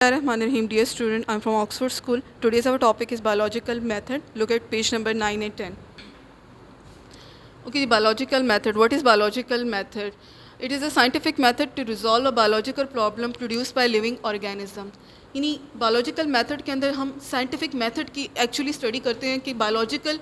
Bismillahirrahmanirrahim, dear student, I'm from Oxford School. Today's our topic is biological method. Look at page number 9 and 10. Okay, biological method. What is biological method? It is a scientific method to resolve a biological problem produced by living organism. यानी biological method के अंदर हम scientific method की actually study करते हैं कि biological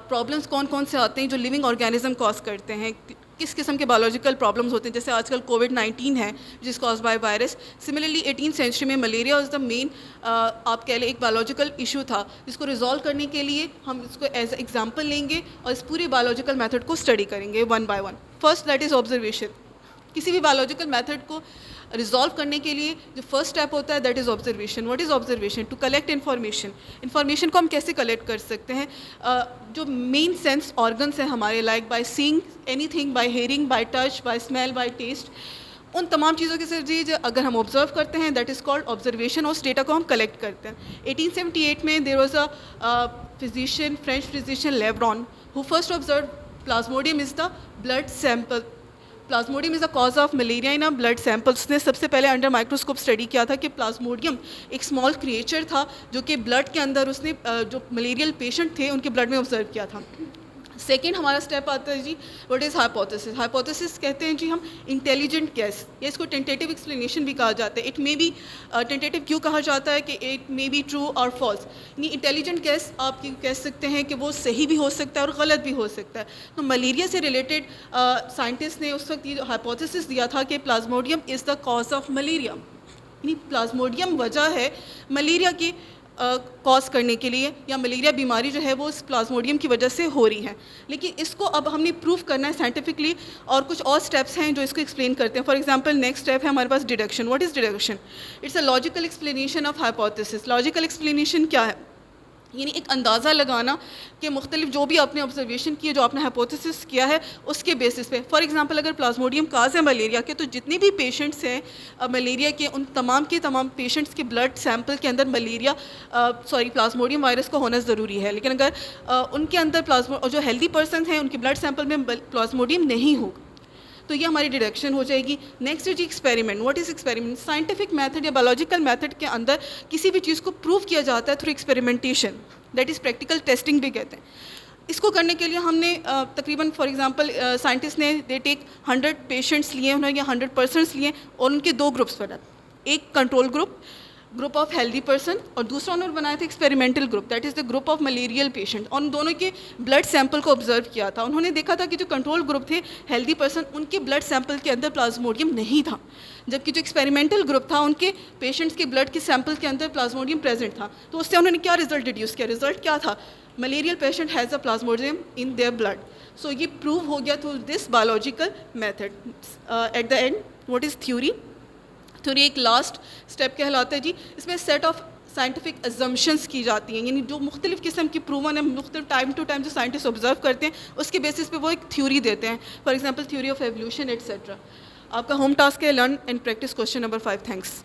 problems कौन कौन से आते हैं जो लिविंग ऑर्गेनिज्म कॉज करते हैं, किस किस्म के बायोलॉजिकल प्रॉब्लम्स होते हैं. जैसे आजकल कोविड-19 है जिस cause by virus. Similarly 18th century में मलेरिया इज़ द मेन आप कह लें एक बायोलॉजिकल इशू था जिसको रिजॉल्व करने के लिए हम इसको एज एग्जाम्पल लेंगे और इस पूरे बायोलॉजिकल मेथड को स्टडी करेंगे one by one. First that is observation. किसी भी बायोलॉजिकल मेथड को रिजॉल्व करने के लिए जो फर्स्ट स्टेप होता है that is observation. What is observation? To collect information. Information को हम कैसे कलेक्ट कर सकते हैं? जो मेन सेंस ऑर्गन्स हैं हमारे, like by seeing anything, by hearing, by touch, by smell, by taste, उन तमाम चीज़ों के जरिए अगर हम ऑब्जर्व करते हैं दैट इज़ कॉल्ड ऑब्जर्वेशन. और उस डेटा को हम कलेक्ट करते हैं. 1878 में there was a physician, French physician Lebron, who first observe plasmodium is the blood sample. Plasmodium is the cause of malaria in a blood sample. उसने सबसे पहले अंडर माइक्रोस्कोप स्टडी किया था कि प्लाज्मोडियम एक स्मॉल क्रिएचर था जो कि ब्लड के अंदर उसने जो मलेरियल पेशेंट थे उनके ब्लड में ऑब्जर्व किया था. सेकेंड हमारा स्टेप आता है जी व्हाट इज़ हाइपोथेसिस. हाइपोथेसिस कहते हैं जी हम इंटेलिजेंट गैस, या इसको टेंटेटिव एक्सप्लेनेशन भी कहा जाता है. इट मे बी टेंटेटिव क्यों कहा जाता है कि इट मे बी ट्रू और फॉल्स. यानी इंटेलिजेंट गैस आप कह सकते हैं कि वो सही भी हो सकता है और गलत भी हो सकता है. तो मलेरिया से रिलेटेड साइंटिस्ट ने उस वक्त ये हाइपोथेसिस दिया था कि Plasmodium is the cause of malaria. यानी प्लाज्मोडियम वजह है मलेरिया की कॉज करने के लिए, या मलेरिया बीमारी जो है वो इस प्लाज्मोडियम की वजह से हो रही है. लेकिन इसको अब हमने प्रूव करना है साइंटिफिकली, और कुछ और स्टेप्स हैं जो इसको एक्सप्लेन करते हैं. फॉर एग्जांपल नेक्स्ट स्टेप है हमारे पास deduction. What is deduction? It's a logical explanation of hypothesis. Logical explanation क्या है? यानी एक अंदाज़ा लगाना कि मुख्तलिफ जो भी आपने ऑब्जर्वेशन किए, जो आपने हाइपोथेसिस किया है उसके बेसिस पे. फॉर एग्जांपल अगर प्लाज्मोडियम काज है मलेरिया के, तो जितने भी पेशेंट्स हैं मलेरिया के, उन तमाम के तमाम पेशेंट्स के ब्लड सैंपल के अंदर मलेरिया प्लाज्मोडियम वायरस को होना ज़रूरी है. लेकिन अगर उनके अंदर जो हेल्दी पर्सन हैं उनके ब्लड सैंपल में प्लाज्मोडियम नहीं होगा तो ये हमारी डिडक्शन हो जाएगी. नेक्स्ट है जी experiment. What is experiment? Scientific method या बायोलॉजिकल मेथड के अंदर किसी भी चीज़ को प्रूव किया जाता है through experimentation. That is practical testing भी कहते हैं. इसको करने के लिए हमने तकरीबन फॉर एग्जांपल साइंटिस्ट ने दे टेक 100 पेशेंट्स लिए उन्होंने, या 100 पर्सनस लिए और उनके दो ग्रुप्स बना. एक control group of healthy person, और दूसरा उन्होंने बनाया था experimental group, that is the group of malarial patient. और उन दोनों के ब्लड सैंपल को ऑब्जर्व किया था. उन्होंने देखा था कि जो कंट्रोल ग्रुप थे हेल्दी पर्सन, उनके ब्लड सैंपल के अंदर प्लाज्मोडियम नहीं था, जबकि जो एक्सपेरिमेंटल ग्रुप था उनके पेशेंट्स के ब्लड के सैंपल के अंदर प्लाज्मोडियम प्रेजेंट था. तो उससे उन्होंने क्या रिजल्ट डिड्यूस किया? रिजल्ट क्या था? Malarial patient has a plasmodium in their blood. So ये प्रूव हो गया through this biological method. At the end what is theory? Theory एक लास्ट स्टेप कहलाता है जी. इसमें सेट ऑफ साइंटिफिक अजम्पशंस की जाती हैं, यानी जो मुख्तलिफ किस्म की प्रूवन है, मुख्तलिफ टाइम टू टाइम जो साइंटिस्ट ऑब्जर्व करते हैं उसके बेसिस पे वो एक थ्योरी देते हैं. For example theory of evolution etcetera. आपका होम टास्क है learn and practice question number 5. Thanks.